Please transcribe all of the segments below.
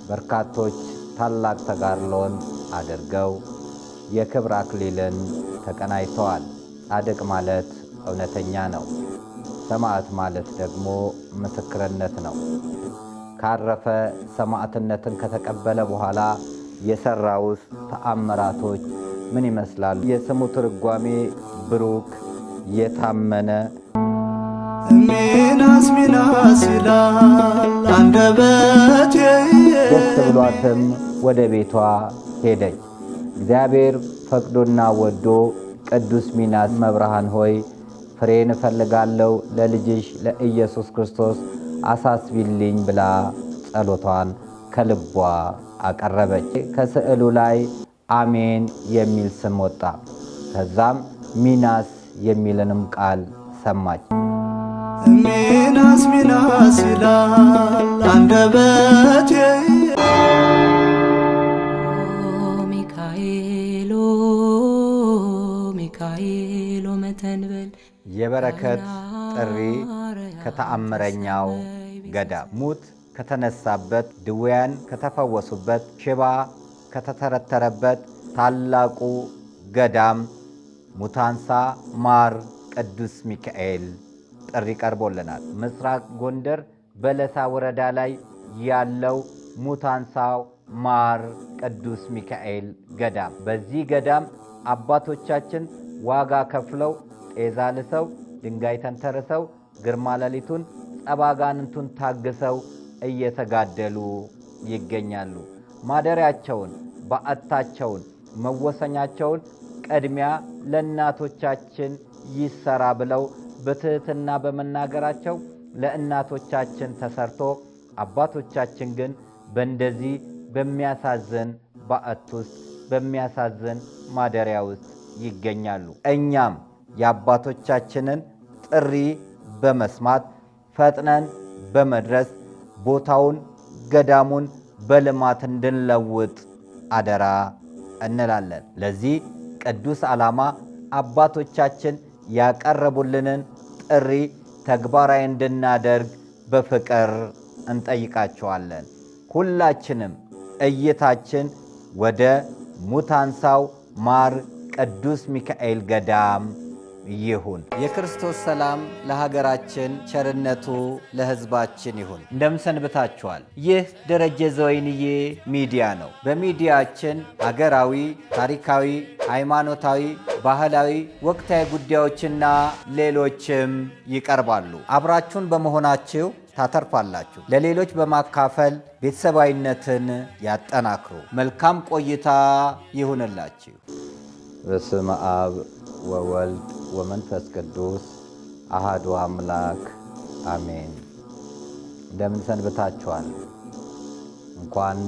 በርካቶች ታላቅ ተጋድሎን አድርገው የክብር አክሊልን ተቀናይተዋል። ጻድቅ ማለት እውነተኛ ነው። ሰማዕት ማለት ደግሞ ምስክርነት ነው። ካረፈ ሰማዕትነትን ከተቀበለ በኋላ የሰራውስ ተአምራቶች ምን ይመስላሉ? የስሙ ትርጓሜ ብሩክ፣ የታመነ ሚናስ ይላል አንደበቴ። ደስ ብሏትም ወደ ቤቷ ሄደች። እግዚአብሔር ፈቅዶና ወዶ ቅዱስ ሚናስ መብርሃን ሆይ ፍሬን እፈልጋለሁ ለልጅሽ ለኢየሱስ ክርስቶስ አሳስቢልኝ ብላ ጸሎቷን ከልቧ አቀረበች። ከስዕሉ ላይ አሜን የሚል ስም ወጣ። ከዛም ሚናስ የሚልንም ቃል ሰማች። ሚናስ ይላል አንደበቴ። ሚካኤሎ መተንበል የበረከት ጥሪ ከተአምረኛው ገዳም ሙት ከተነሳበት፣ ድውያን ከተፈወሱበት፣ ሽባ ከተተረተረበት ታላቁ ገዳም ሙታንሳ ማር ቅዱስ ሚካኤል ጥሪ ቀርቦልናል። ምስራቅ ጎንደር በለሳ ወረዳ ላይ ያለው ሙታንሳው ማር ቅዱስ ሚካኤል ገዳም። በዚህ ገዳም አባቶቻችን ዋጋ ከፍለው ጤዛ ልሰው ድንጋይ ተንተርሰው ግርማ ሌሊቱን ጸባጋንንቱን ታግሰው እየተጋደሉ ይገኛሉ። ማደሪያቸውን፣ በዓታቸውን፣ መወሰኛቸውን ቅድሚያ ለእናቶቻችን ይሰራ ብለው በትህትና በመናገራቸው ለእናቶቻችን ተሰርቶ አባቶቻችን ግን በእንደዚህ በሚያሳዝን በዓት ውስጥ በሚያሳዝን ማደሪያ ውስጥ ይገኛሉ። እኛም የአባቶቻችንን ጥሪ በመስማት ፈጥነን በመድረስ ቦታውን ገዳሙን በልማት እንድንለውጥ አደራ እንላለን። ለዚህ ቅዱስ ዓላማ አባቶቻችን ያቀረቡልንን ጥሪ ተግባራዊ እንድናደርግ በፍቅር እንጠይቃቸዋለን። ሁላችንም እይታችን ወደ ሙታንሳው ማር ቅዱስ ሚካኤል ገዳም ይሁን። የክርስቶስ ሰላም ለሀገራችን፣ ቸርነቱ ለሕዝባችን ይሁን። እንደምሰንብታችኋል። ይህ ደረጀ ዘወይንዬ ሚዲያ ነው። በሚዲያችን ሀገራዊ፣ ታሪካዊ፣ ሃይማኖታዊ፣ ባህላዊ፣ ወቅታዊ ጉዳዮችና ሌሎችም ይቀርባሉ። አብራችሁን በመሆናችሁ ታተርፋላችሁ። ለሌሎች በማካፈል ቤተሰባዊነትን ያጠናክሩ። መልካም ቆይታ ይሁንላችሁ። በስመ አብ ወወልድ ወመንፈስ ቅዱስ አሃዱ አምላክ አሜን። እንደምን ሰንብታችኋል? እንኳን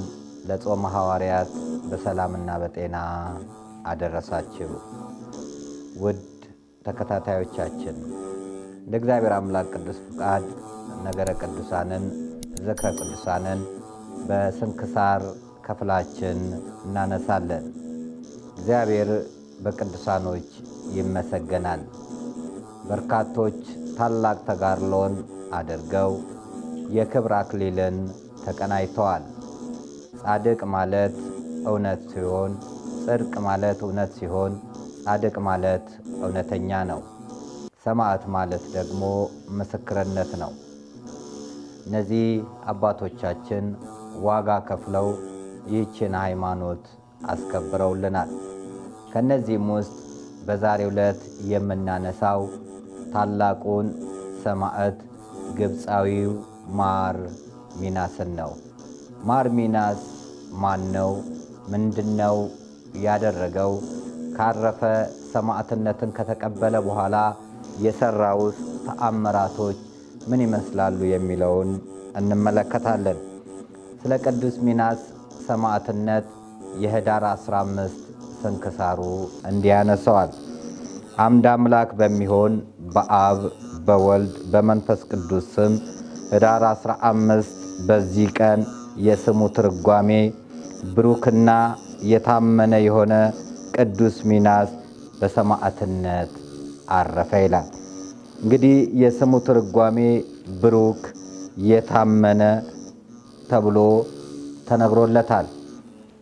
ለጾመ ሐዋርያት በሰላምና በጤና አደረሳችሁ። ውድ ተከታታዮቻችን እንደ እግዚአብሔር አምላክ ቅዱስ ፍቃድ ነገረ ቅዱሳንን፣ ዝክረ ቅዱሳንን በስንክሳር ክፍላችን እናነሳለን። እግዚአብሔር በቅዱሳኖች ይመሰገናል። በርካቶች ታላቅ ተጋድሎን አድርገው የክብር አክሊልን ተቀናይተዋል። ጻድቅ ማለት እውነት ሲሆን፣ ጽድቅ ማለት እውነት ሲሆን፣ ጻድቅ ማለት እውነተኛ ነው። ሰማዕት ማለት ደግሞ ምስክርነት ነው። እነዚህ አባቶቻችን ዋጋ ከፍለው ይህችን ሃይማኖት አስከብረውልናል። ከነዚህም ውስጥ በዛሬው ዕለት የምናነሳው ታላቁን ሰማዕት ግብፃዊው ማር ሚናስን ነው። ማር ሚናስ ማን ነው? ምንድነው ያደረገው? ካረፈ ሰማዕትነትን ከተቀበለ በኋላ የሰራውስ ተአምራቶች ምን ይመስላሉ የሚለውን እንመለከታለን። ስለ ቅዱስ ሚናስ ሰማዕትነት የህዳር 15 ስንክሳሩ እንዲያነሰዋል። አምድ አምላክ በሚሆን በአብ በወልድ በመንፈስ ቅዱስ ስም ህዳር 15 በዚህ ቀን የስሙ ትርጓሜ ብሩክና የታመነ የሆነ ቅዱስ ሚናስ በሰማዕትነት አረፈ ይላል። እንግዲህ የስሙ ትርጓሜ ብሩክ የታመነ ተብሎ ተነግሮለታል።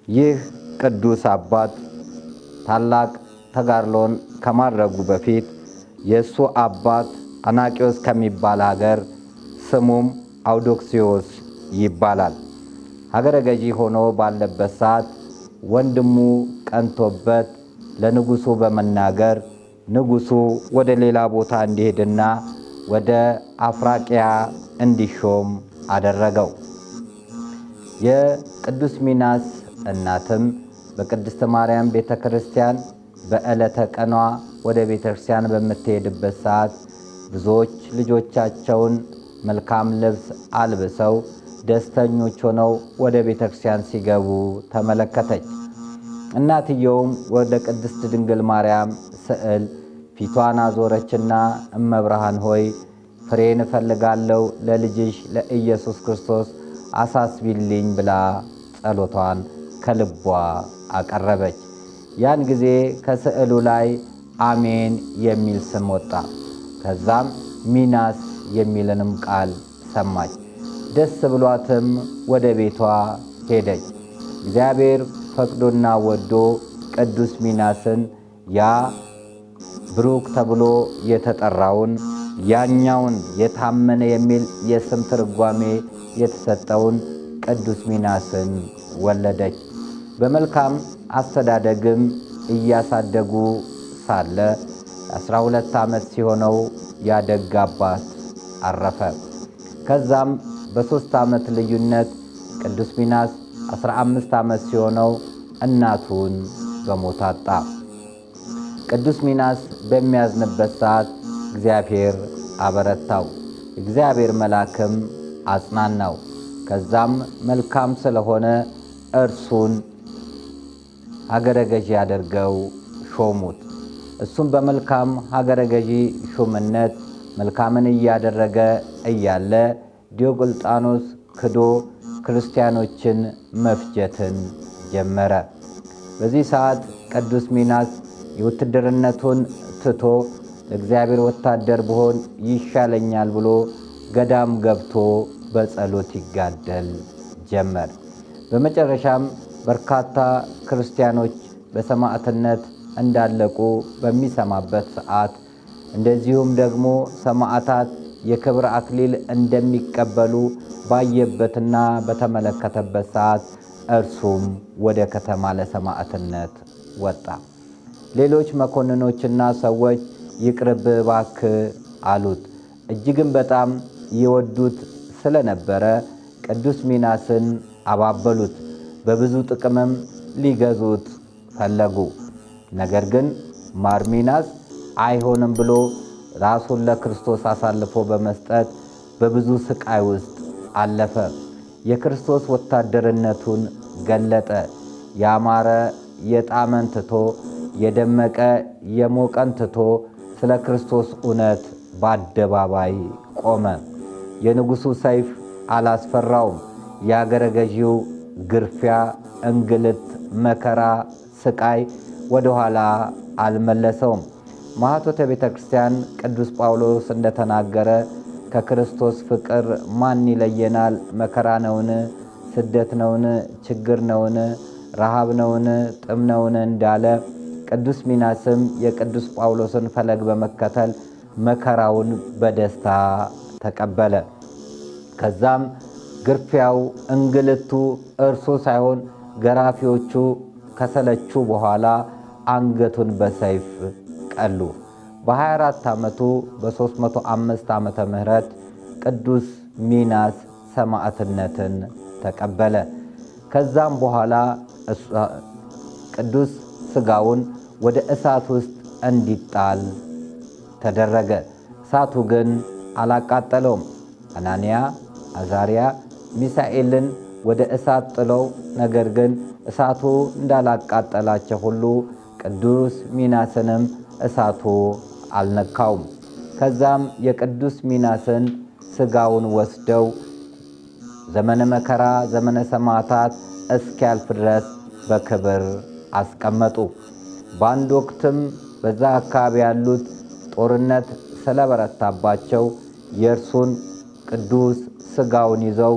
ይህ ቅዱስ አባት ታላቅ ተጋድሎን ከማድረጉ በፊት የእሱ አባት አናቂዎስ ከሚባል ሀገር ስሙም አውዶክስዮስ ይባላል ሀገረ ገዢ ሆኖ ባለበት ሰዓት ወንድሙ ቀንቶበት ለንጉሡ በመናገር ንጉሡ ወደ ሌላ ቦታ እንዲሄድና ወደ አፍራቅያ እንዲሾም አደረገው። የቅዱስ ሚናስ እናትም በቅድስት ማርያም ቤተ ክርስቲያን በዕለተ ቀኗ ወደ ቤተ ክርስቲያን በምትሄድበት ሰዓት ብዙዎች ልጆቻቸውን መልካም ልብስ አልብሰው ደስተኞች ሆነው ወደ ቤተ ክርስቲያን ሲገቡ ተመለከተች። እናትየውም ወደ ቅድስት ድንግል ማርያም ስዕል ፊቷን አዞረችና እመብርሃን ሆይ ፍሬን እፈልጋለሁ፣ ለልጅሽ ለኢየሱስ ክርስቶስ አሳስቢልኝ ብላ ጸሎቷን ከልቧ አቀረበች። ያን ጊዜ ከስዕሉ ላይ አሜን የሚል ስም ወጣ። ከዛም ሚናስ የሚልንም ቃል ሰማች። ደስ ብሏትም ወደ ቤቷ ሄደች። እግዚአብሔር ፈቅዶና ወዶ ቅዱስ ሚናስን ያ ብሩክ ተብሎ የተጠራውን ያኛውን የታመነ የሚል የስም ትርጓሜ የተሰጠውን ቅዱስ ሚናስን ወለደች። በመልካም አስተዳደግም እያሳደጉ ሳለ 12 ዓመት ሲሆነው ያደግ አባት አረፈ። ከዛም በ3 ዓመት ልዩነት ቅዱስ ሚናስ 15 ዓመት ሲሆነው እናቱን በሞት አጣ። ቅዱስ ሚናስ በሚያዝንበት ሰዓት እግዚአብሔር አበረታው፣ እግዚአብሔር መልአክም አጽናናው። ከዛም መልካም ስለሆነ እርሱን ሀገረ ገዢ አድርገው ሾሙት። እሱም በመልካም ሀገረ ገዢ ሹምነት መልካምን እያደረገ እያለ ዲዮቅልጥያኖስ ክዶ ክርስቲያኖችን መፍጀትን ጀመረ። በዚህ ሰዓት ቅዱስ ሚናስ የውትድርነቱን ትቶ ለእግዚአብሔር ወታደር ብሆን ይሻለኛል ብሎ ገዳም ገብቶ በጸሎት ይጋደል ጀመር። በመጨረሻም በርካታ ክርስቲያኖች በሰማዕትነት እንዳለቁ በሚሰማበት ሰዓት እንደዚሁም ደግሞ ሰማዕታት የክብር አክሊል እንደሚቀበሉ ባየበትና በተመለከተበት ሰዓት እርሱም ወደ ከተማ ለሰማዕትነት ወጣ። ሌሎች መኮንኖችና ሰዎች ይቅርብ እባክህ አሉት። እጅግም በጣም ይወዱት ስለነበረ ቅዱስ ሚናስን አባበሉት። በብዙ ጥቅምም ሊገዙት ፈለጉ። ነገር ግን ማር ሚናስ አይሆንም ብሎ ራሱን ለክርስቶስ አሳልፎ በመስጠት በብዙ ስቃይ ውስጥ አለፈ። የክርስቶስ ወታደርነቱን ገለጠ። ያማረ የጣመን ትቶ የደመቀ የሞቀን ትቶ ስለ ክርስቶስ እውነት በአደባባይ ቆመ። የንጉሡ ሰይፍ አላስፈራውም። የአገረ ገዢው ግርፊያ፣ እንግልት፣ መከራ፣ ስቃይ ወደ ኋላ አልመለሰውም። ማኅቶተ ቤተ ክርስቲያን ቅዱስ ጳውሎስ እንደተናገረ ከክርስቶስ ፍቅር ማን ይለየናል? መከራ ነውን? ስደት ነውን? ችግር ነውን? ረሃብ ነውን? ጥም ነውን? እንዳለ ቅዱስ ሚናስም የቅዱስ ጳውሎስን ፈለግ በመከተል መከራውን በደስታ ተቀበለ። ከዛም ግርፊያው፣ እንግልቱ እርሱ ሳይሆን ገራፊዎቹ ከሰለቹ በኋላ አንገቱን በሰይፍ ቀሉ። በ24 ዓመቱ በ305 ዓመተ ምህረት ቅዱስ ሚናስ ሰማዕትነትን ተቀበለ። ከዛም በኋላ ቅዱስ ሥጋውን ወደ እሳት ውስጥ እንዲጣል ተደረገ። እሳቱ ግን አላቃጠለውም። አናንያ፣ አዛርያ፣ ሚሳኤልን ወደ እሳት ጥለው ነገር ግን እሳቱ እንዳላቃጠላቸው ሁሉ ቅዱስ ሚናስንም እሳቱ አልነካውም። ከዛም የቅዱስ ሚናስን ሥጋውን ወስደው ዘመነ መከራ ዘመነ ሰማዕታት እስኪያልፍ ድረስ በክብር አስቀመጡ። በአንድ ወቅትም በዛ አካባቢ ያሉት ጦርነት ስለበረታባቸው የእርሱን ቅዱስ ሥጋውን ይዘው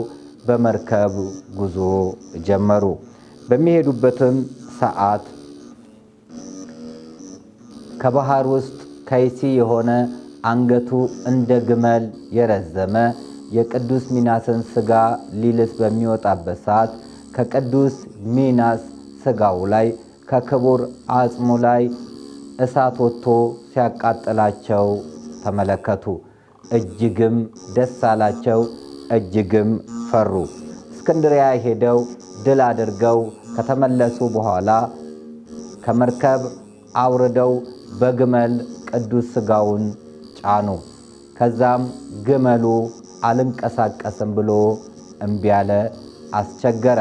በመርከብ ጉዞ ጀመሩ። በሚሄዱበትም ሰዓት ከባህር ውስጥ ከይሲ የሆነ አንገቱ እንደ ግመል የረዘመ የቅዱስ ሚናስን ሥጋ ሊልስ በሚወጣበት ሰዓት ከቅዱስ ሚናስ ሥጋው ላይ ከክቡር አጽሙ ላይ እሳት ወጥቶ ሲያቃጥላቸው ተመለከቱ። እጅግም ደስ አላቸው፣ እጅግም ፈሩ። እስክንድርያ ሄደው ድል አድርገው ከተመለሱ በኋላ ከመርከብ አውርደው በግመል ቅዱስ ሥጋውን ጫኑ። ከዛም ግመሉ አልንቀሳቀስም ብሎ እምቢ አለ፣ አስቸገረ።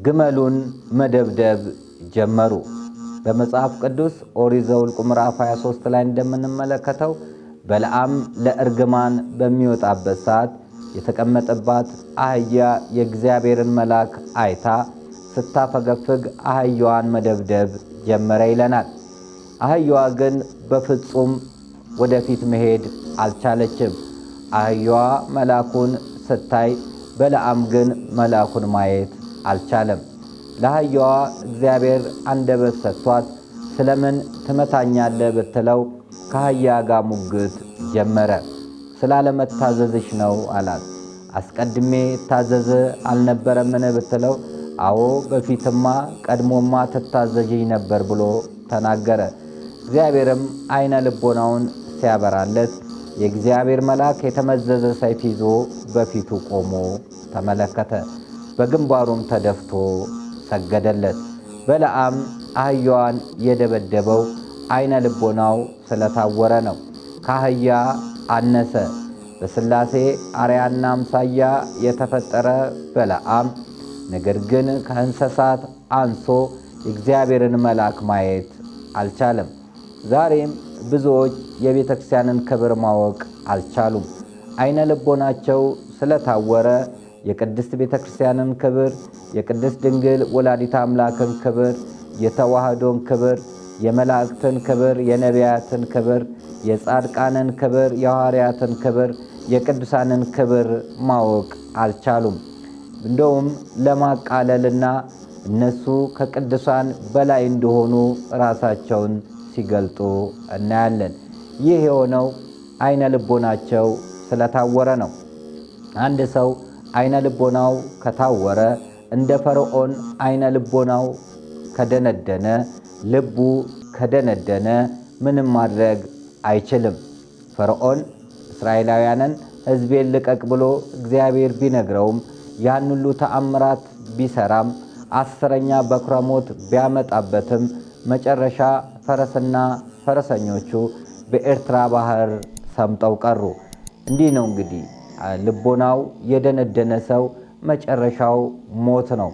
ግመሉን መደብደብ ጀመሩ። በመጽሐፍ ቅዱስ ኦሪት ዘኍልቍ ምዕራፍ 23 ላይ እንደምንመለከተው በለዓም ለእርግማን በሚወጣበት ሰዓት የተቀመጠባት አህያ የእግዚአብሔርን መልአክ አይታ ስታፈገፍግ አህያዋን መደብደብ ጀመረ ይለናል። አህያዋ ግን በፍጹም ወደፊት መሄድ አልቻለችም። አህያዋ መልአኩን ስታይ፣ በለዓም ግን መልአኩን ማየት አልቻለም። ለአህያዋ እግዚአብሔር አንደበት ሰጥቷት ስለምን ትመታኛለህ ብትለው ከአህያ ጋር ሙግት ጀመረ። ስላለመታዘዝሽ ነው አላት። አስቀድሜ ታዘዝ አልነበረምን ብትለው አዎ በፊትማ ቀድሞማ ትታዘዥኝ ነበር ብሎ ተናገረ። እግዚአብሔርም አይነ ልቦናውን ሲያበራለት የእግዚአብሔር መልአክ የተመዘዘ ሰይፍ ይዞ በፊቱ ቆሞ ተመለከተ። በግንባሩም ተደፍቶ ሰገደለት። በለዓም አህያዋን የደበደበው አይነ ልቦናው ስለታወረ ነው። ከአህያ አነሰ። በሥላሴ አርአያና አምሳያ የተፈጠረ በለዓም ነገር ግን ከእንስሳት አንሶ የእግዚአብሔርን መልአክ ማየት አልቻለም። ዛሬም ብዙዎች የቤተ ክርስቲያንን ክብር ማወቅ አልቻሉም። አይነ ልቦናቸው ስለታወረ የቅድስት ቤተ ክርስቲያንን ክብር፣ የቅድስት ድንግል ወላዲተ አምላክን ክብር፣ የተዋህዶን ክብር፣ የመላእክትን ክብር፣ የነቢያትን ክብር፣ የጻድቃንን ክብር፣ የሐዋርያትን ክብር፣ የቅዱሳንን ክብር ማወቅ አልቻሉም። እንደውም ለማቃለልና እነሱ ከቅዱሳን በላይ እንደሆኑ ራሳቸውን ሲገልጡ እናያለን። ይህ የሆነው አይነ ልቦናቸው ስለታወረ ነው። አንድ ሰው አይነ ልቦናው ከታወረ እንደ ፈርዖን አይነ ልቦናው ከደነደነ፣ ልቡ ከደነደነ ምንም ማድረግ አይችልም። ፈርዖን እስራኤላውያንን ሕዝቤን ልቀቅ ብሎ እግዚአብሔር ቢነግረውም ያን ሁሉ ተአምራት ቢሰራም 10ኛ በኵረ ሞት ቢያመጣበትም መጨረሻ ፈረስና ፈረሰኞቹ በኤርትራ ባህር ሰምጠው ቀሩ። እንዲህ ነው እንግዲህ ልቦናው የደነደነ ሰው መጨረሻው ሞት ነው።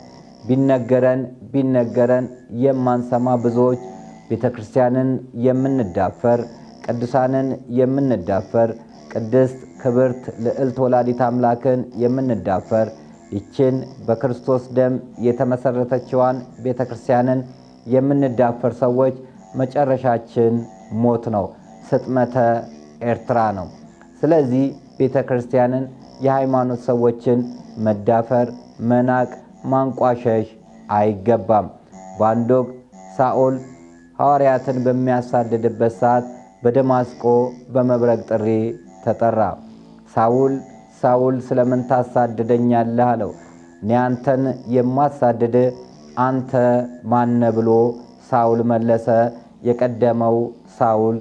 ቢነገረን የማንሰማ ብዙዎች ቤተ ክርስቲያንን የምንዳፈር፣ ቅዱሳንን የምንዳፈር፣ ቅድስት ክብርት ልዕልት ወላዲተ አምላክን የምንዳፈር፣ ይችን በክርስቶስ ደም የተመሰረተችዋን ቤተ ክርስቲያንን የምንዳፈር ሰዎች መጨረሻችን ሞት ነው፣ ስጥመተ ኤርትራ ነው። ስለዚህ ቤተ ክርስቲያንን፣ የሃይማኖት ሰዎችን መዳፈር፣ መናቅ፣ ማንቋሸሽ አይገባም። በአንድ ወቅት ሳኦል ሐዋርያትን በሚያሳድድበት ሰዓት በደማስቆ በመብረቅ ጥሪ ተጠራ። ሳውል ሳውል ስለምን ታሳድደኛለህ አለው። እኔ አንተን የማሳድድ አንተ ማነ ብሎ ሳውል መለሰ። የቀደመው ሳውል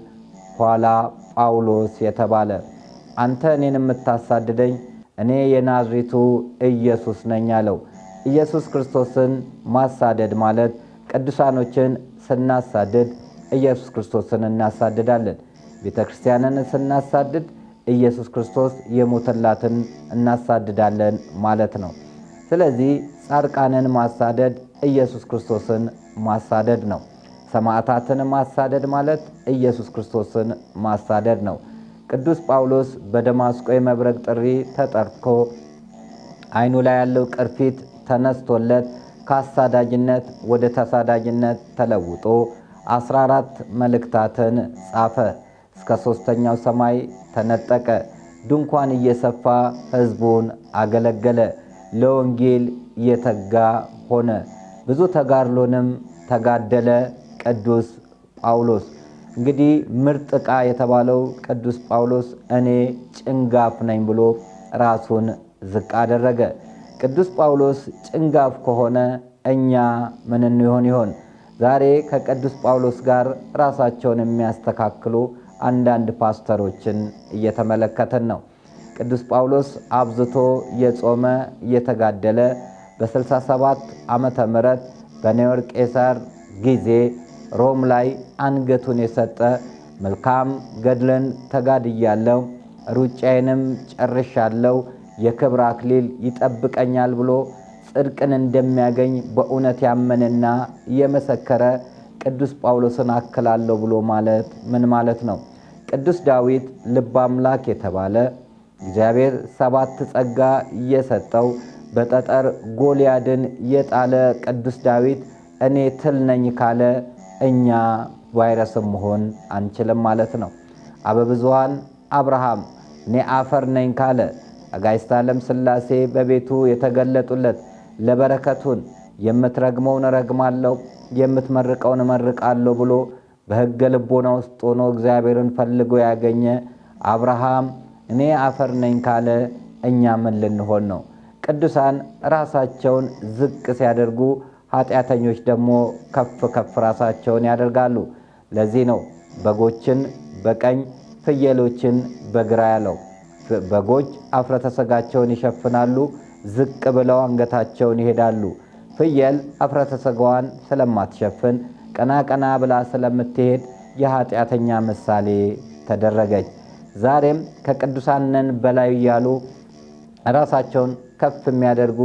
ኋላ ጳውሎስ የተባለ አንተ እኔን የምታሳድደኝ እኔ የናዝሬቱ ኢየሱስ ነኝ አለው። ኢየሱስ ክርስቶስን ማሳደድ ማለት ቅዱሳኖችን ስናሳድድ ኢየሱስ ክርስቶስን እናሳድዳለን። ቤተ ክርስቲያንን ስናሳድድ ኢየሱስ ክርስቶስ የሞተላትን እናሳድዳለን ማለት ነው። ስለዚህ ጻድቃንን ማሳደድ ኢየሱስ ክርስቶስን ማሳደድ ነው። ሰማዕታትን ማሳደድ ማለት ኢየሱስ ክርስቶስን ማሳደድ ነው። ቅዱስ ጳውሎስ በደማስቆ የመብረቅ ጥሪ ተጠርቶ ዓይኑ ላይ ያለው ቅርፊት ተነስቶለት ከአሳዳጅነት ወደ ተሳዳጅነት ተለውጦ 14 መልእክታትን ጻፈ። እስከ 3ኛው ሰማይ ተነጠቀ። ድንኳን እየሰፋ ሕዝቡን አገለገለ። ለወንጌል የተጋ ሆነ። ብዙ ተጋድሎንም ተጋደለ። ቅዱስ ጳውሎስ እንግዲህ ምርጥ ዕቃ የተባለው ቅዱስ ጳውሎስ እኔ ጭንጋፍ ነኝ ብሎ ራሱን ዝቅ አደረገ። ቅዱስ ጳውሎስ ጭንጋፍ ከሆነ እኛ ምን እንሆን ይሆን? ዛሬ ከቅዱስ ጳውሎስ ጋር ራሳቸውን የሚያስተካክሉ አንዳንድ ፓስተሮችን እየተመለከተን ነው። ቅዱስ ጳውሎስ አብዝቶ የጾመ እየተጋደለ በ67 ዓመተ ምህረት በኔሮን ቄሳር ጊዜ ሮም ላይ አንገቱን የሰጠ መልካም ገድልን ተጋድያለሁ፣ ሩጫዬንም ጨርሻለሁ፣ የክብር አክሊል ይጠብቀኛል ብሎ ጽድቅን እንደሚያገኝ በእውነት ያመነና የመሰከረ ቅዱስ ጳውሎስን አክላለሁ ብሎ ማለት ምን ማለት ነው? ቅዱስ ዳዊት ልበ አምላክ የተባለ እግዚአብሔር 7 ጸጋ እየሰጠው በጠጠር ጎልያድን የጣለ ቅዱስ ዳዊት እኔ ትል ነኝ ካለ እኛ ቫይረስም መሆን አንችልም ማለት ነው። አበብዙኃን አብርሃም እኔ አፈር ነኝ ካለ አጋዕዝተ ዓለም ሥላሴ በቤቱ የተገለጡለት ለበረከቱን የምትረግመውን እረግማለሁ የምትመርቀውን እመርቃለሁ ብሎ በሕገ ልቦና ውስጥ ሆኖ እግዚአብሔርን ፈልጎ ያገኘ አብርሃም እኔ አፈር ነኝ ካለ እኛ ምን ልንሆን ነው? ቅዱሳን ራሳቸውን ዝቅ ሲያደርጉ ኃጢአተኞች ደግሞ ከፍ ከፍ ራሳቸውን ያደርጋሉ። ለዚህ ነው በጎችን በቀኝ ፍየሎችን በግራ ያለው። በጎች አፍረተ ሥጋቸውን ይሸፍናሉ፣ ዝቅ ብለው አንገታቸውን ይሄዳሉ። ፍየል አፍረተ ሥጋዋን ስለማትሸፍን ቀና ቀና ብላ ስለምትሄድ የኃጢአተኛ ምሳሌ ተደረገች። ዛሬም ከቅዱሳን ነን በላይ እያሉ ራሳቸውን ከፍ የሚያደርጉ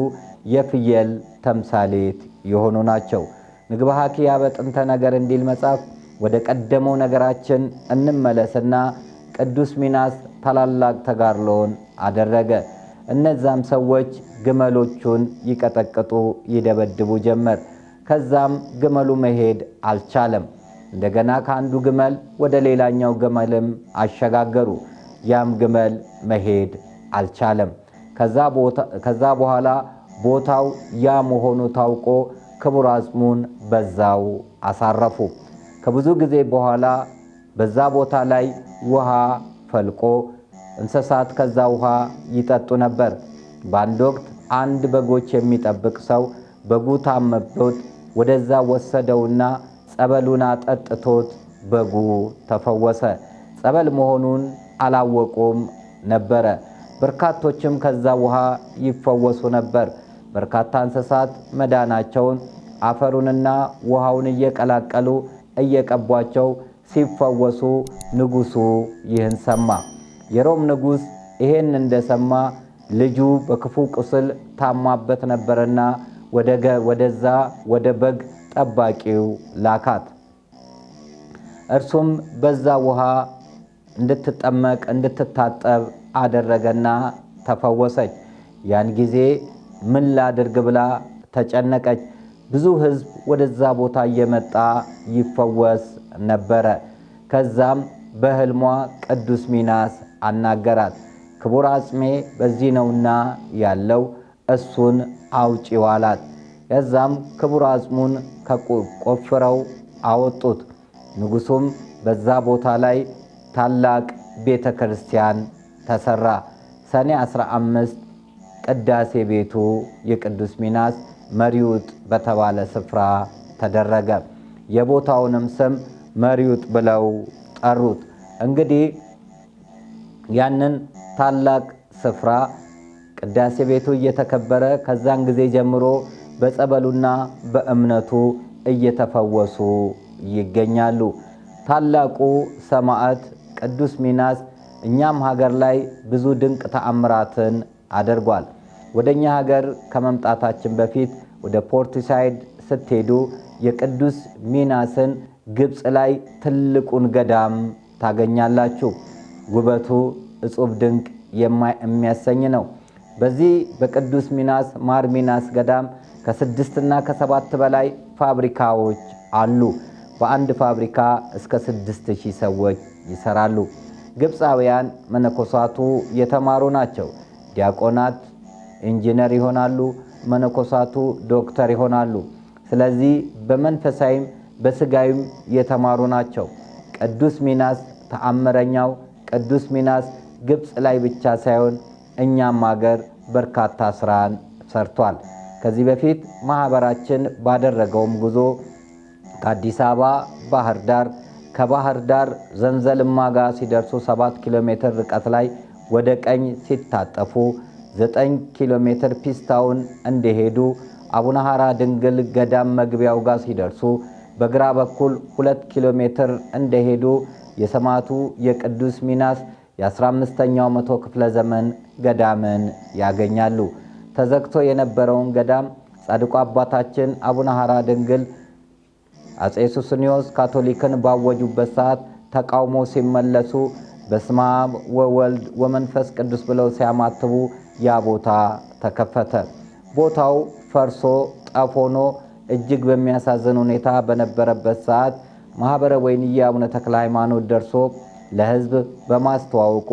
የፍየል ተምሳሌት የሆኑ ናቸው። ንግባ ሐኪያ በጥንተ ነገር እንዲል መጽሐፍ ወደ ቀደመው ነገራችን እንመለስና ቅዱስ ሚናስ ታላላቅ ተጋድሎን አደረገ። እነዛም ሰዎች ግመሎቹን ይቀጠቅጡ ይደበድቡ ጀመር። ከዛም ግመሉ መሄድ አልቻለም። እንደገና ከአንዱ ግመል ወደ ሌላኛው ግመልም አሸጋገሩ። ያም ግመል መሄድ አልቻለም። ከዛ በኋላ ቦታው ያ መሆኑ ታውቆ ክቡር አጽሙን በዛው አሳረፉ። ከብዙ ጊዜ በኋላ በዛ ቦታ ላይ ውሃ ፈልቆ እንስሳት ከዛ ውሃ ይጠጡ ነበር። በአንድ ወቅት አንድ በጎች የሚጠብቅ ሰው በጉ ታመበት ወደዛ ወሰደውና ጸበሉን አጠጥቶት በጉ ተፈወሰ። ጸበል መሆኑን አላወቁም ነበረ። በርካቶችም ከዛ ውሃ ይፈወሱ ነበር። በርካታ እንስሳት መዳናቸውን አፈሩንና ውሃውን እየቀላቀሉ እየቀቧቸው ሲፈወሱ ንጉሡ ይህን ሰማ። የሮም ንጉሥ ይሄን እንደሰማ ልጁ በክፉ ቁስል ታማበት ነበርና ወደዛ ወደ በግ ጠባቂው ላካት። እርሱም በዛ ውሃ እንድትጠመቅ እንድትታጠብ አደረገና ተፈወሰች። ያን ጊዜ ምን ላድርግ ብላ ተጨነቀች። ብዙ ሕዝብ ወደዛ ቦታ እየመጣ ይፈወስ ነበረ። ከዛም በሕልሟ ቅዱስ ሚናስ አናገራት። ክቡር አጽሜ በዚህ ነውና ያለው እሱን አውጪው አላት። ከዛም ክቡር አጽሙን ቆፍረው አወጡት። ንጉሡም በዛ ቦታ ላይ ታላቅ ቤተ ክርስቲያን ተሰራ። ሰኔ 15 ቅዳሴ ቤቱ የቅዱስ ሚናስ መሪውጥ በተባለ ስፍራ ተደረገ። የቦታውንም ስም መሪውጥ ብለው ጠሩት። እንግዲህ ያንን ታላቅ ስፍራ ቅዳሴ ቤቱ እየተከበረ ከዛን ጊዜ ጀምሮ በጸበሉና በእምነቱ እየተፈወሱ ይገኛሉ። ታላቁ ሰማዕት ቅዱስ ሚናስ እኛም ሀገር ላይ ብዙ ድንቅ ተአምራትን አድርጓል። ወደኛ ሀገር ከመምጣታችን በፊት ወደ ፖርትሳይድ ስትሄዱ የቅዱስ ሚናስን ግብፅ ላይ ትልቁን ገዳም ታገኛላችሁ። ውበቱ እጹብ ድንቅ የሚያሰኝ ነው። በዚህ በቅዱስ ሚናስ ማር ሚናስ ገዳም ከ6 እና ከ7 በላይ ፋብሪካዎች አሉ። በአንድ ፋብሪካ እስከ 6000 ሰዎች ይሰራሉ። ግብፃውያን መነኮሳቱ የተማሩ ናቸው። ዲያቆናት ኢንጂነር ይሆናሉ፣ መነኮሳቱ ዶክተር ይሆናሉ። ስለዚህ በመንፈሳዊም በስጋዊም የተማሩ ናቸው። ቅዱስ ሚናስ ተአምረኛው ቅዱስ ሚናስ ግብፅ ላይ ብቻ ሳይሆን እኛም ሀገር በርካታ ስራን ሰርቷል። ከዚህ በፊት ማህበራችን ባደረገውም ጉዞ ከአዲስ አበባ ባህር ዳር፣ ከባህር ዳር ዘንዘልማ ጋር ሲደርሱ 7 ኪሎ ሜትር ርቀት ላይ ወደ ቀኝ ሲታጠፉ 9 ኪሎ ሜትር ፒስታውን እንደሄዱ አቡነ ሐራ ድንግል ገዳም መግቢያው ጋር ሲደርሱ በግራ በኩል 2 ኪሎ ሜትር እንደሄዱ የሰማዕቱ የቅዱስ ሚናስ የ15ኛው መቶ ክፍለ ዘመን ገዳምን ያገኛሉ። ተዘግቶ የነበረውን ገዳም ጻድቁ አባታችን አቡነ ሐራ ድንግል አጼ ሱስንዮስ ካቶሊክን ባወጁበት ሰዓት ተቃውሞ ሲመለሱ በስመ አብ ወወልድ ወመንፈስ ቅዱስ ብለው ሲያማትቡ ያ ቦታ ተከፈተ። ቦታው ፈርሶ ጠፎኖ እጅግ በሚያሳዝን ሁኔታ በነበረበት ሰዓት ማኅበረ ወይንዬ አቡነ ተክለ ሃይማኖት ደርሶ ለሕዝብ በማስተዋወቁ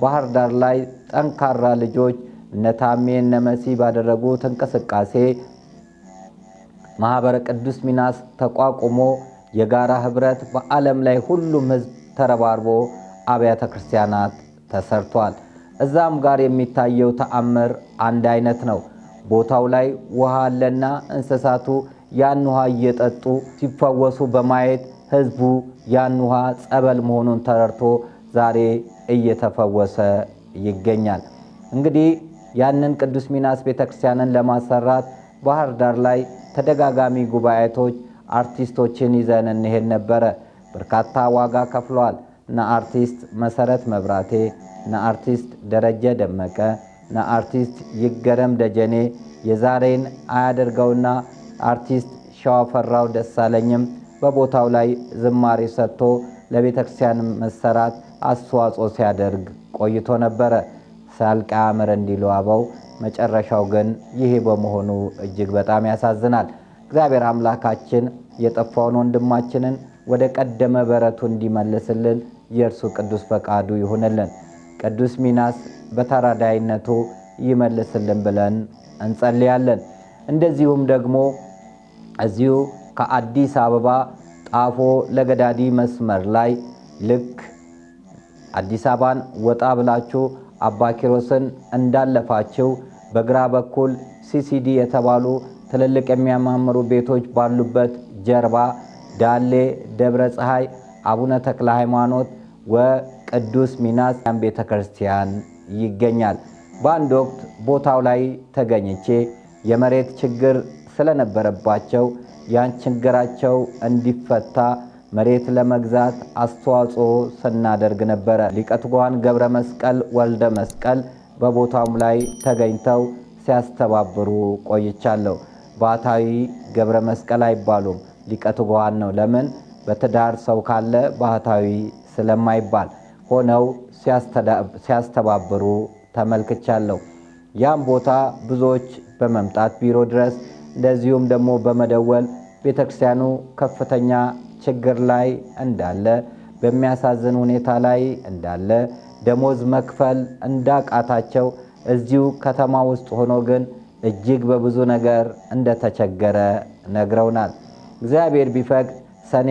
ባህር ዳር ላይ ጠንካራ ልጆች እነ ታሜ እነ መሲ ባደረጉት እንቅስቃሴ ማኅበረ ቅዱስ ሚናስ ተቋቁሞ የጋራ ኅብረት በዓለም ላይ ሁሉም ሕዝብ ተረባርቦ አብያተ ክርስቲያናት ተሰርቷል። እዛም ጋር የሚታየው ተአምር አንድ አይነት ነው። ቦታው ላይ ውሃ አለና እንስሳቱ ያን ውሃ እየጠጡ ሲፈወሱ በማየት ሕዝቡ ያን ውሃ ጸበል መሆኑን ተረድቶ ዛሬ እየተፈወሰ ይገኛል። እንግዲህ ያንን ቅዱስ ሚናስ ቤተክርስቲያንን ለማሰራት ባህር ዳር ላይ ተደጋጋሚ ጉባኤቶች አርቲስቶችን ይዘን እንሄድ ነበረ። በርካታ ዋጋ ከፍለዋል። እነ አርቲስት መሰረት መብራቴ፣ እነ አርቲስት ደረጀ ደመቀ፣ እነ አርቲስት ይገረም ደጀኔ፣ የዛሬን አያደርገውና አርቲስት ሸዋፈራው ደሳለኝም በቦታው ላይ ዝማሬ ሰጥቶ ለቤተ ክርስቲያን መሰራት አስተዋጽኦ ሲያደርግ ቆይቶ ነበረ። ሳልቃ ያምር እንዲሉ አበው፣ መጨረሻው ግን ይሄ በመሆኑ እጅግ በጣም ያሳዝናል። እግዚአብሔር አምላካችን የጠፋውን ወንድማችንን ወደ ቀደመ በረቱ እንዲመልስልን የእርሱ ቅዱስ ፈቃዱ ይሁንልን። ቅዱስ ሚናስ በተራዳይነቱ ይመልስልን ብለን እንጸልያለን። እንደዚሁም ደግሞ እዚሁ ከአዲስ አበባ ጣፎ ለገዳዲ መስመር ላይ ልክ አዲስ አበባን ወጣ ብላችሁ አባ ኪሮስን እንዳለፋችሁ በግራ በኩል ሲሲዲ የተባሉ ትልልቅ የሚያማምሩ ቤቶች ባሉበት ጀርባ ዳሌ ደብረ ፀሐይ አቡነ ተክለ ሃይማኖት ወቅዱስ ሚናስ ቤተ ክርስቲያን ይገኛል። በአንድ ወቅት ቦታው ላይ ተገኝቼ የመሬት ችግር ስለነበረባቸው ያን ችግራቸው እንዲፈታ መሬት ለመግዛት አስተዋጽኦ ስናደርግ ነበረ። ሊቀ ትጉሃን ገብረ መስቀል ወልደ መስቀል በቦታውም ላይ ተገኝተው ሲያስተባብሩ ቆይቻለሁ። ባታዊ ገብረ መስቀል አይባሉም፣ ሊቀ ትጉሃን ነው። ለምን? በትዳር ሰው ካለ ባህታዊ ስለማይባል ሆነው ሲያስተባብሩ ተመልክቻለሁ። ያም ቦታ ብዙዎች በመምጣት ቢሮ ድረስ እንደዚሁም ደግሞ በመደወል ቤተክርስቲያኑ ከፍተኛ ችግር ላይ እንዳለ፣ በሚያሳዝን ሁኔታ ላይ እንዳለ፣ ደሞዝ መክፈል እንዳቃታቸው እዚሁ ከተማ ውስጥ ሆኖ ግን እጅግ በብዙ ነገር እንደተቸገረ ነግረውናል። እግዚአብሔር ቢፈቅድ ሰኔ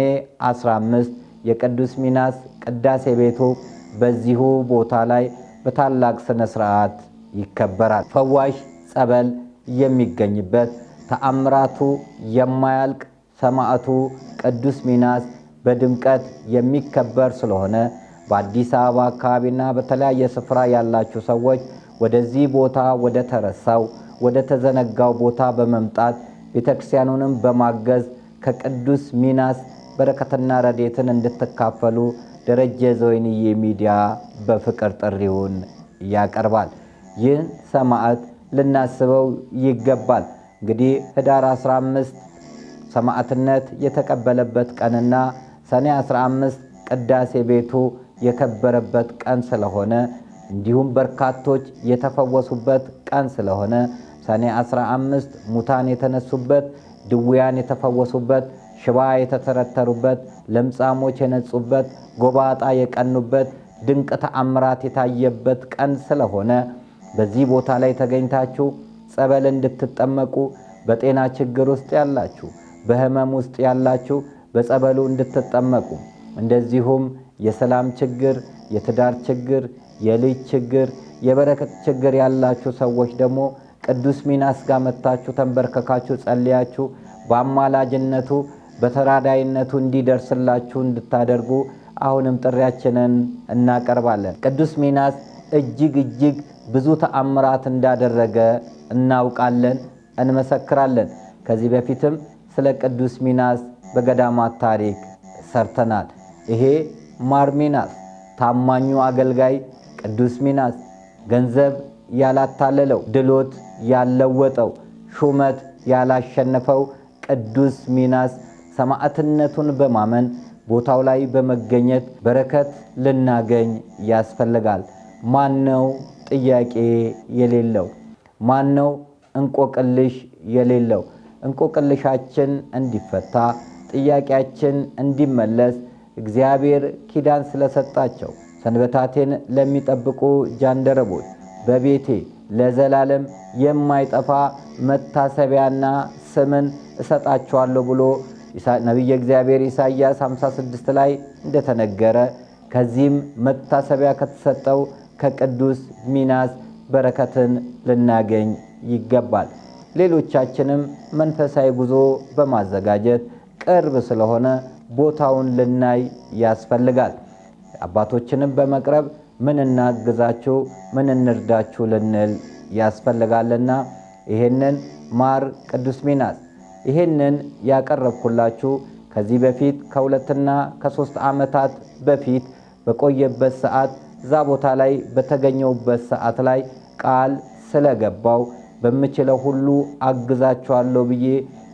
15 የቅዱስ ሚናስ ቅዳሴ ቤቱ በዚሁ ቦታ ላይ በታላቅ ስነ ስርዓት ይከበራል። ፈዋሽ ጸበል የሚገኝበት ተአምራቱ የማያልቅ ሰማዕቱ ቅዱስ ሚናስ በድምቀት የሚከበር ስለሆነ በአዲስ አበባ አካባቢና በተለያየ ስፍራ ያላችሁ ሰዎች ወደዚህ ቦታ ወደ ተረሳው ወደ ተዘነጋው ቦታ በመምጣት ቤተክርስቲያኑንም በማገዝ ከቅዱስ ሚናስ በረከትና ረድኤትን እንድትካፈሉ ደረጀ ዘወይንዬ ሚዲያ በፍቅር ጥሪውን ያቀርባል። ይህን ሰማዕት ልናስበው ይገባል። እንግዲህ ህዳር 15 ሰማዕትነት የተቀበለበት ቀንና ሰኔ 15 ቅዳሴ ቤቱ የከበረበት ቀን ስለሆነ እንዲሁም በርካቶች የተፈወሱበት ቀን ስለሆነ ሰኔ 15 ሙታን የተነሱበት፣ ድውያን የተፈወሱበት፣ ሽባ የተተረተሩበት፣ ለምጻሞች የነጹበት፣ ጎባጣ የቀኑበት፣ ድንቅ ተአምራት የታየበት ቀን ስለሆነ በዚህ ቦታ ላይ ተገኝታችሁ ጸበል እንድትጠመቁ፣ በጤና ችግር ውስጥ ያላችሁ፣ በህመም ውስጥ ያላችሁ በጸበሉ እንድትጠመቁ፣ እንደዚሁም የሰላም ችግር፣ የትዳር ችግር፣ የልጅ ችግር፣ የበረከት ችግር ያላችሁ ሰዎች ደግሞ ቅዱስ ሚናስ ጋር መጥታችሁ ተንበርከካችሁ ጸልያችሁ በአማላጅነቱ በተራዳይነቱ እንዲደርስላችሁ እንድታደርጉ አሁንም ጥሪያችንን እናቀርባለን። ቅዱስ ሚናስ እጅግ ብዙ ተአምራት እንዳደረገ እናውቃለን፣ እንመሰክራለን። ከዚህ በፊትም ስለ ቅዱስ ሚናስ በገዳማት ታሪክ ሰርተናል። ይሄ ማር ሚናስ፣ ታማኙ አገልጋይ ቅዱስ ሚናስ፣ ገንዘብ ያላታለለው፣ ድሎት ያለወጠው፣ ሹመት ያላሸነፈው ቅዱስ ሚናስ ሰማዕትነቱን በማመን ቦታው ላይ በመገኘት በረከት ልናገኝ ያስፈልጋል። ማነው ጥያቄ የሌለው? ማነው እንቆቅልሽ የሌለው? እንቆቅልሻችን እንዲፈታ፣ ጥያቄያችን እንዲመለስ እግዚአብሔር ኪዳን ስለሰጣቸው ሰንበታቴን ለሚጠብቁ ጃንደረቦች በቤቴ ለዘላለም የማይጠፋ መታሰቢያና ስምን እሰጣቸዋለሁ ብሎ ነቢየ እግዚአብሔር ኢሳይያስ 56 ላይ እንደተነገረ ከዚህም መታሰቢያ ከተሰጠው ከቅዱስ ሚናስ በረከትን ልናገኝ ይገባል። ሌሎቻችንም መንፈሳዊ ጉዞ በማዘጋጀት ቅርብ ስለሆነ ቦታውን ልናይ ያስፈልጋል። አባቶችንም በመቅረብ ምን እናግዛችሁ፣ ምን እንርዳችሁ ልንል ያስፈልጋልና ይሄንን ማር ቅዱስ ሚናስ ይሄንን ያቀረብኩላችሁ ከዚህ በፊት ከ2 እና ከ3 ዓመታት በፊት በቆየበት ሰዓት እዛ ቦታ ላይ በተገኘውበት ሰዓት ላይ ቃል ስለገባው በምችለው ሁሉ አግዛችኋለሁ ብዬ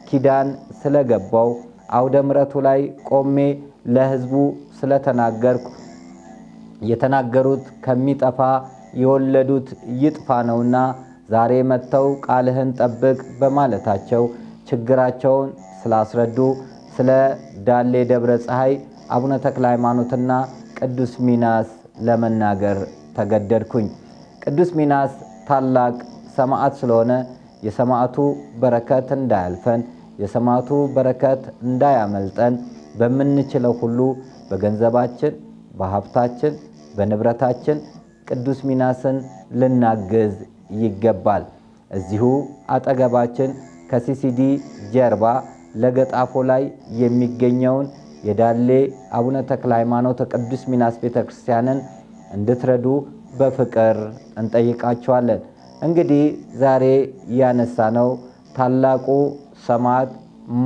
ኪዳን ስለገባው አውደ ምሕረቱ ላይ ቆሜ ለሕዝቡ ስለተናገርኩ የተናገሩት ከሚጠፋ የወለዱት ይጥፋ ነውና ዛሬ መጥተው ቃልህን ጠብቅ በማለታቸው ችግራቸውን ስላስረዱ ስለ ዳሌ ደብረ ፀሐይ አቡነ ተክለ ሃይማኖትና ቅዱስ ሚናስ ለመናገር ተገደድኩኝ። ቅዱስ ሚናስ ታላቅ ሰማዕት ስለሆነ የሰማዕቱ በረከት እንዳያልፈን፣ የሰማዕቱ በረከት እንዳያመልጠን በምንችለው ሁሉ በገንዘባችን፣ በሀብታችን፣ በንብረታችን ቅዱስ ሚናስን ልናግዝ ይገባል። እዚሁ አጠገባችን ከሲሲዲ ጀርባ ለገጣፎ ላይ የሚገኘውን የዳሌ አቡነ ተክለ ሃይማኖት ቅዱስ ሚናስ ቤተክርስቲያንን እንድትረዱ በፍቅር እንጠይቃቸዋለን። እንግዲህ ዛሬ ያነሳነው ታላቁ ሰማዕት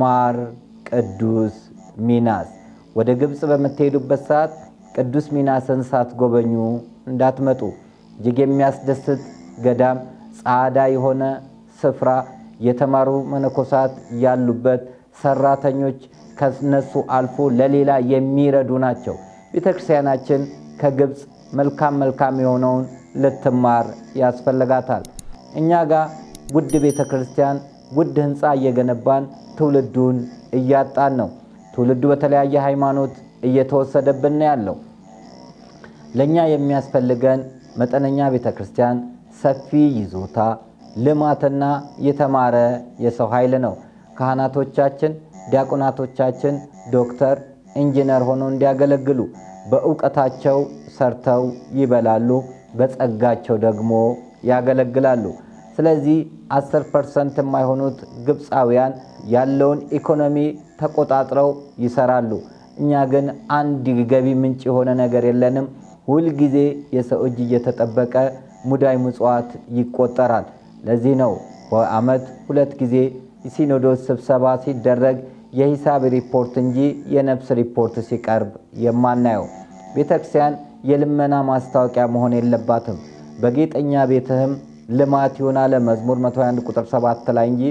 ማር ቅዱስ ሚናስ። ወደ ግብፅ በምትሄዱበት ሰዓት ቅዱስ ሚናስን ሳትጎበኙ እንዳትመጡ። እጅግ የሚያስደስት ገዳም፣ ጻዕዳ የሆነ ስፍራ፣ የተማሩ መነኮሳት ያሉበት፣ ሰራተኞች ከነሱ አልፎ ለሌላ የሚረዱ ናቸው። ቤተክርስቲያናችን ከግብፅ መልካም የሆነውን ልትማር ያስፈልጋታል። እኛ ጋር ውድ ቤተክርስቲያን፣ ውድ ህንፃ እየገነባን ትውልዱን እያጣን ነው። ትውልዱ በተለያየ ሃይማኖት እየተወሰደብን ያለው። ለኛ የሚያስፈልገን መጠነኛ ቤተክርስቲያን፣ ሰፊ ይዞታ፣ ልማትና የተማረ የሰው ኃይል ነው። ካህናቶቻችን፣ ዲያቆናቶቻችን ዶክተር፣ ኢንጂነር ሆነው እንዲያገለግሉ በእውቀታቸው ሰርተው ይበላሉ፣ በጸጋቸው ደግሞ ያገለግላሉ። ስለዚህ 10% የማይሆኑት ግብፃውያን ያለውን ኢኮኖሚ ተቆጣጥረው ይሰራሉ። እኛ ግን አንድ ገቢ ምንጭ የሆነ ነገር የለንም። ሁልጊዜ የሰው እጅ እየተጠበቀ ሙዳይ ምጽዋት ይቆጠራል። ለዚህ ነው በዓመት 2 ጊዜ ሲኖዶስ ስብሰባ ሲደረግ የሂሳብ ሪፖርት እንጂ የነፍስ ሪፖርት ሲቀርብ የማናየው። ቤተክርስቲያን የልመና ማስታወቂያ መሆን የለባትም። በጌጠኛ ቤትህም ልማት ይሁን አለ መዝሙር 121 ቁጥር 7 ላይ እንጂ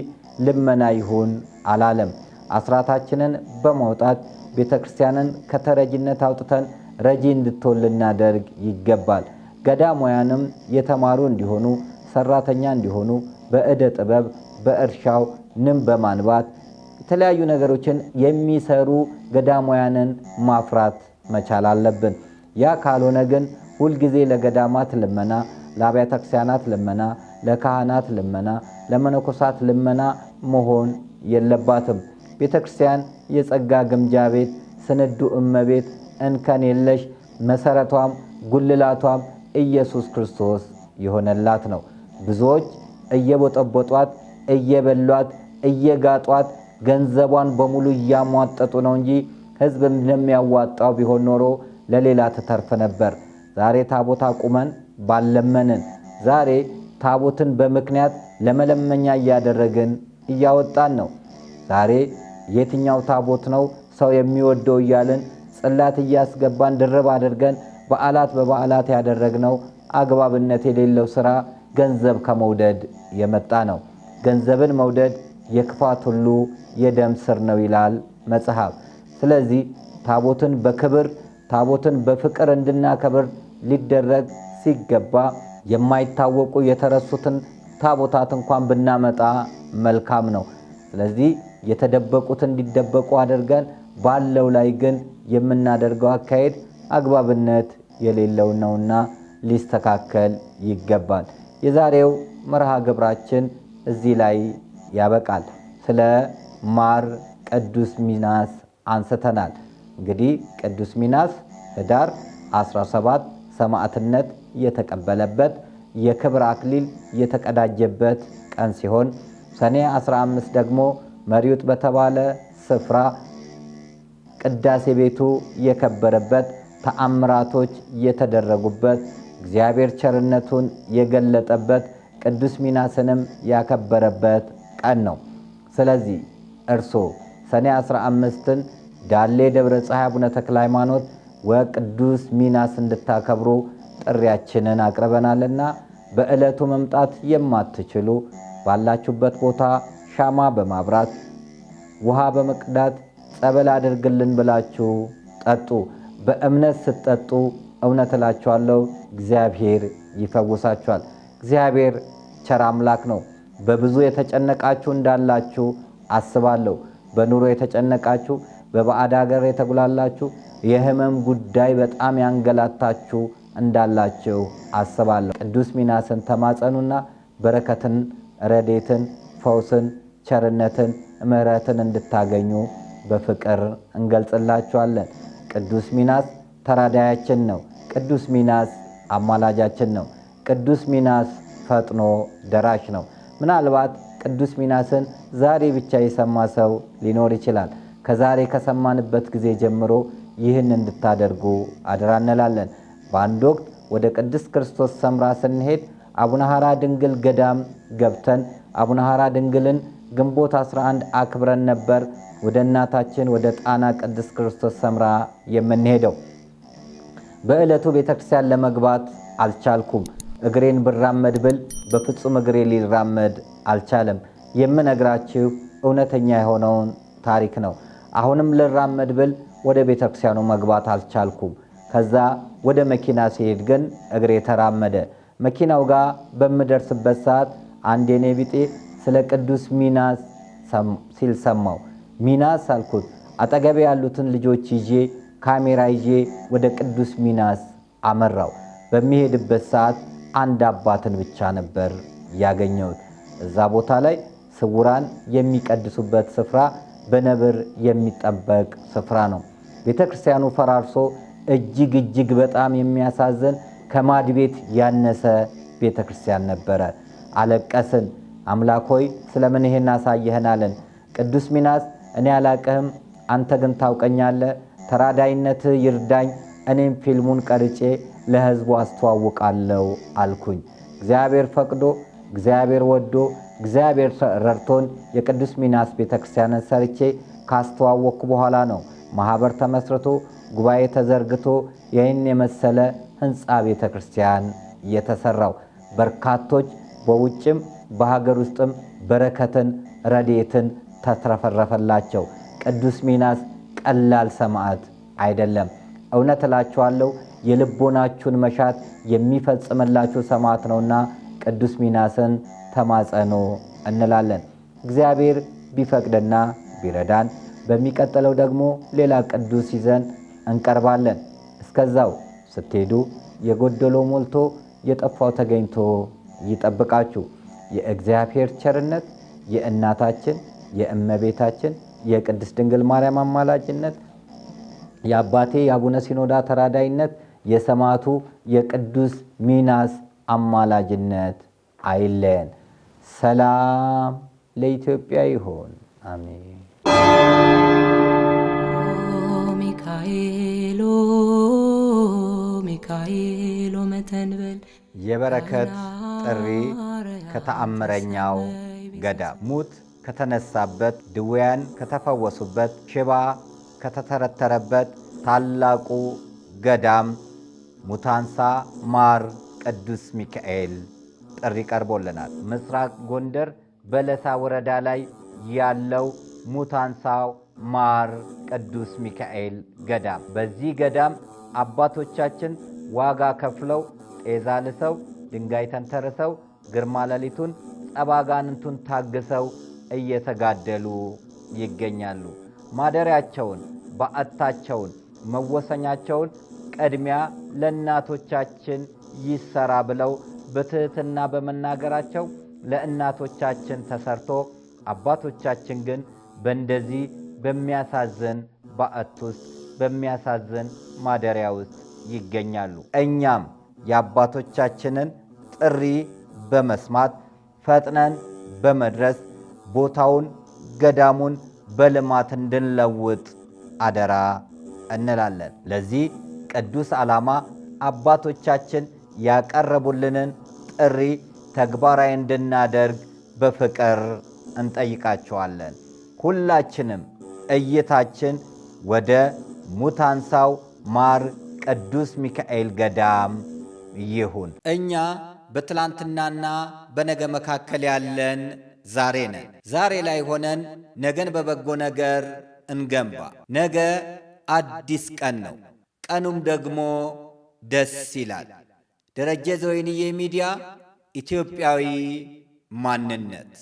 ልመና ይሁን አላለም። አስራታችንን በማውጣት ቤተክርስቲያንን ከተረጂነት አውጥተን ረጂ እንድትሆን ልናደርግ ይገባል። ገዳማውያንም የተማሩ እንዲሆኑ፣ ሰራተኛ እንዲሆኑ፣ በእደ ጥበብ በእርሻው ንም በማንባት የተለያዩ ነገሮችን የሚሰሩ ገዳማውያንን ማፍራት መቻል አለብን። ያ ካልሆነ ግን ሁልጊዜ ለገዳማት ልመና፣ ለአብያተ ክርስቲያናት ልመና፣ ለካህናት ልመና፣ ለመነኮሳት ልመና መሆን የለባትም። ቤተ ክርስቲያን የጸጋ ግምጃ ቤት፣ ስንዱ እመቤት፣ እንከን የለሽ መሰረቷም ጉልላቷም ኢየሱስ ክርስቶስ የሆነላት ነው። ብዙዎች እየቦጠቦጧት፣ እየበሏት፣ እየጋጧት ገንዘቧን በሙሉ እያሟጠጡ ነው እንጂ ሕዝብ እንደሚያዋጣው ቢሆን ኖሮ ለሌላ ትተርፍ ነበር። ዛሬ ታቦት አቁመን ባለመንን፣ ዛሬ ታቦትን በምክንያት ለመለመኛ እያደረግን እያወጣን ነው። ዛሬ የትኛው ታቦት ነው ሰው የሚወደው እያልን ጽላት እያስገባን ድርብ አድርገን በበዓላት ያደረግነው አግባብነት የሌለው ሥራ ገንዘብ ከመውደድ የመጣ ነው። ገንዘብን መውደድ የክፋት ሁሉ የደም ስር ነው ይላል መጽሐፍ። ስለዚህ ታቦትን በክብር ታቦትን በፍቅር እንድናከብር ሊደረግ ሲገባ የማይታወቁ የተረሱትን ታቦታት እንኳን ብናመጣ መልካም ነው። ስለዚህ የተደበቁት እንዲደበቁ አድርገን ባለው ላይ ግን የምናደርገው አካሄድ አግባብነት የሌለው ነውና ሊስተካከል ይገባል። የዛሬው መርሃ ግብራችን እዚህ ላይ ያበቃል። ስለ ማር ቅዱስ ሚናስ አንስተናል። እንግዲህ ቅዱስ ሚናስ ኅዳር 17 ሰማዕትነት የተቀበለበት የክብር አክሊል የተቀዳጀበት ቀን ሲሆን ሰኔ 15 ደግሞ መሪውጥ በተባለ ስፍራ ቅዳሴ ቤቱ የከበረበት፣ ተአምራቶች የተደረጉበት፣ እግዚአብሔር ቸርነቱን የገለጠበት፣ ቅዱስ ሚናስንም ያከበረበት ቀን ነው። ስለዚህ እርሶ ሰኔ 15ን ዳሌ ደብረ ፀሐይ አቡነ ተክለ ሃይማኖት ወቅዱስ ሚናስ እንድታከብሩ ጥሪያችንን አቅርበናልና በዕለቱ መምጣት የማትችሉ ባላችሁበት ቦታ ሻማ በማብራት ውሃ በመቅዳት ጸበል አድርግልን ብላችሁ ጠጡ። በእምነት ስትጠጡ እውነት እላችኋለሁ እግዚአብሔር ይፈውሳችኋል። እግዚአብሔር ቸር አምላክ ነው። በብዙ የተጨነቃችሁ እንዳላችሁ አስባለሁ። በኑሮ የተጨነቃችሁ፣ በባዕድ ሀገር የተጉላላችሁ፣ የሕመም ጉዳይ በጣም ያንገላታችሁ እንዳላችሁ አስባለሁ። ቅዱስ ሚናስን ተማጸኑና በረከትን፣ ረዴትን፣ ፈውስን፣ ቸርነትን፣ ምሕረትን እንድታገኙ በፍቅር እንገልጽላችኋለን። ቅዱስ ሚናስ ተራዳያችን ነው። ቅዱስ ሚናስ አማላጃችን ነው። ቅዱስ ሚናስ ፈጥኖ ደራሽ ነው። ምናልባት ቅዱስ ሚናስን ዛሬ ብቻ የሰማ ሰው ሊኖር ይችላል። ከዛሬ ከሰማንበት ጊዜ ጀምሮ ይህን እንድታደርጉ አደራ እንላለን። በአንድ ወቅት ወደ ቅድስት ክርስቶስ ሰምራ ስንሄድ አቡነ ሐራ ድንግል ገዳም ገብተን አቡነ ሐራ ድንግልን ግንቦት 11 አክብረን ነበር ወደ እናታችን ወደ ጣና ቅድስት ክርስቶስ ሰምራ የምንሄደው። በዕለቱ ቤተክርስቲያን ለመግባት አልቻልኩም። እግሬን ብራመድ ብል በፍጹም እግሬ ሊራመድ አልቻለም። የምነግራችሁ እውነተኛ የሆነውን ታሪክ ነው። አሁንም ልራመድ ብል ወደ ቤተክርስቲያኑ መግባት አልቻልኩም። ከዛ ወደ መኪና ሲሄድ ግን እግሬ ተራመደ። መኪናው ጋር በምደርስበት ሰዓት አንድ የኔ ቢጤ ስለ ቅዱስ ሚናስ ሲል ሰማው። ሚናስ አልኩት። አጠገቤ ያሉትን ልጆች ይዤ ካሜራ ይዤ ወደ ቅዱስ ሚናስ አመራው። በሚሄድበት ሰዓት አንድ አባትን ብቻ ነበር ያገኘሁት። እዛ ቦታ ላይ ስውራን የሚቀድሱበት ስፍራ በነብር የሚጠበቅ ስፍራ ነው። ቤተ ክርስቲያኑ ፈራርሶ እጅግ በጣም የሚያሳዝን ከማድ ቤት ያነሰ ቤተ ክርስቲያን ነበረ። አለቀስን። አምላክ ሆይ ስለምን ይሄን አሳየህን አለን። ቅዱስ ሚናስ እኔ አላቅህም፣ አንተ ግን ታውቀኛለህ፣ ተራዳይነትህ ይርዳኝ፣ እኔም ፊልሙን ቀርጬ ለሕዝቡ አስተዋውቃለሁ አልኩኝ። እግዚአብሔር ፈቅዶ እግዚአብሔር ወዶ እግዚአብሔር ረድቶን የቅዱስ ሚናስ ቤተክርስቲያንን ሰርቼ ካስተዋወቅኩ በኋላ ነው ማህበር ተመስርቶ ጉባኤ ተዘርግቶ ይህን የመሰለ ህንፃ ቤተክርስቲያን የተሰራው። በርካቶች በውጭም በሀገር ውስጥም በረከትን ረድኤትን ተትረፈረፈላቸው። ቅዱስ ሚናስ ቀላል ሰማዕት አይደለም። እውነት እላችኋለሁ የልቦናችሁን መሻት የሚፈጽምላችሁ ሰማዕት ነውና ቅዱስ ሚናስን ተማጸኑ እንላለን። እግዚአብሔር ቢፈቅድና ቢረዳን በሚቀጥለው ደግሞ ሌላ ቅዱስ ይዘን እንቀርባለን። እስከዛው ስትሄዱ የጎደለው ሞልቶ የጠፋው ተገኝቶ ይጠብቃችሁ። የእግዚአብሔር ቸርነት፣ የእናታችን የእመቤታችን የቅድስት ድንግል ማርያም አማላጅነት፣ የአባቴ የአቡነ ሲኖዳ ተራዳይነት፣ የሰማዕቱ የቅዱስ ሚናስ አማላጅነት አይለየን። ሰላም ለኢትዮጵያ ይሁን። አሜን። ሚካኤሎ ሚካኤሎ መተንበል የበረከት ጥሪ ከተአምረኛው ገዳም ሙት ከተነሳበት፣ ድውያን ከተፈወሱበት፣ ሽባ ከተተረተረበት ታላቁ ገዳም ሙታንሳ ማር ቅዱስ ሚካኤል ጥሪ ቀርቦልናል። ምስራቅ ጎንደር በለሳ ወረዳ ላይ ያለው ሙታንሳው ማር ቅዱስ ሚካኤል ገዳም። በዚህ ገዳም አባቶቻችን ዋጋ ከፍለው ጤዛ ልሰው ድንጋይ ተንተርሰው ግርማ ሌሊቱን ጸባጋንንቱን ታግሰው እየተጋደሉ ይገኛሉ። ማደሪያቸውን፣ በዓታቸውን፣ መወሰኛቸውን ቅድሚያ ለእናቶቻችን ይሰራ ብለው በትህትና በመናገራቸው ለእናቶቻችን ተሰርቶ አባቶቻችን ግን በእንደዚህ በሚያሳዝን በዓት ውስጥ በሚያሳዝን ማደሪያ ውስጥ ይገኛሉ። እኛም የአባቶቻችንን ጥሪ በመስማት ፈጥነን በመድረስ ቦታውን ገዳሙን በልማት እንድንለውጥ አደራ እንላለን። ለዚህ ቅዱስ ዓላማ አባቶቻችን ያቀረቡልንን ጥሪ ተግባራዊ እንድናደርግ በፍቅር እንጠይቃቸዋለን። ሁላችንም እይታችን ወደ ሙታንሳው ማር ቅዱስ ሚካኤል ገዳም ይሁን። እኛ በትላንትናና በነገ መካከል ያለን ዛሬ ነን። ዛሬ ላይ ሆነን ነገን በበጎ ነገር እንገንባ። ነገ አዲስ ቀን ነው። ቀኑም ደግሞ ደስ ይላል። ደረጀ ዘወይንዬ ሚዲያ ኢትዮጵያዊ ማንነት